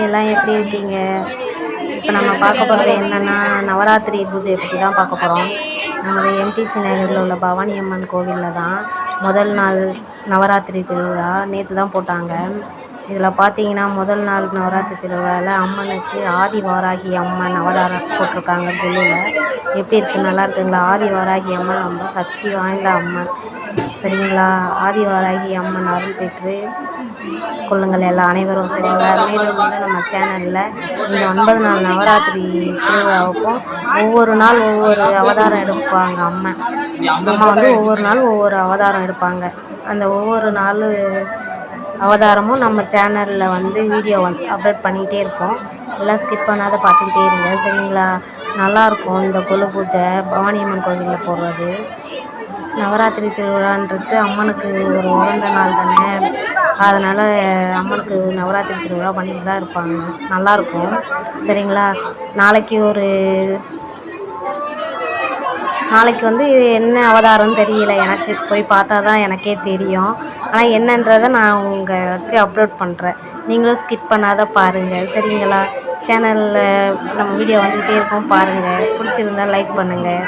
எல்லாம் எப்படி இருக்கீங்க? இப்போ நம்ம பார்க்க போகிறது என்னென்னா நவராத்திரி பூஜையை பற்றி தான் பார்க்க போகிறோம். நமது எம்டிசி நகரில் உள்ள பவானி அம்மன் கோவிலில் தான் முதல் நாள் நவராத்திரி திருவிழா நேற்று தான் போட்டாங்க. இதில் பார்த்தீங்கன்னா முதல் நாள் நவராத்திரி திருவிழாவில் அம்மனுக்கு ஆதி வாராகி அம்மன் அவதாரம் போட்டிருக்காங்க. கொல்லில் எப்படி இருக்குது, நல்லா இருக்குங்களா? ஆதி வாராகி அம்மன் ரொம்ப சக்தி வாய்ந்த அம்மன், சரிங்களா? ஆதி வாராகி அம்மன் அருள் பெற்று கொள்ளுங்கள் எல்லாம் அனைவரும், சரிங்களா? மேலும் நம்ம சேனலில் இந்த 9 நாள் நவராத்திரி திருவிழாவுக்கும் ஒவ்வொரு நாள் ஒவ்வொரு அவதாரம் எடுப்பாங்க. அம்மா வந்து ஒவ்வொரு நாள் ஒவ்வொரு அவதாரம் எடுப்பாங்க. அந்த ஒவ்வொரு நாள் அவதாரமும் நம்ம சேனலில் வந்து வீடியோ வந்து அப்லோட் பண்ணிகிட்டே இருப்போம். எல்லாம் ஸ்கிப் பண்ணாத பார்த்துக்கிட்டே இருங்க, சரிங்களா? நல்லாயிருக்கும் இந்த கொலு பூஜை பவானி அம்மன் கோவிலில் போடுறது. நவராத்திரி திருவிழான்றது அம்மனுக்கு ஒரு உகந்த நாள் தானே, அதனால் அம்மனுக்கு நவராத்திரி திருவிழா பண்ணிட்டு தான் இருப்பாங்க. நல்லாயிருக்கும், சரிங்களா? நாளைக்கு வந்து என்ன அவதாரம்னு தெரியல எனக்கு, போய் பார்த்தா தான் எனக்கே தெரியும். ஆனால் என்னன்றதை நான் உங்களுக்கு அப்லோட் பண்ணுறேன், நீங்களும் ஸ்கிப் பண்ணாத பாருங்கள், சரிங்களா? சேனலில் நம்ம வீடியோ வந்துகிட்டே இருக்கோம், பாருங்கள். பிடிச்சிருந்தால் லைக் பண்ணுங்கள்.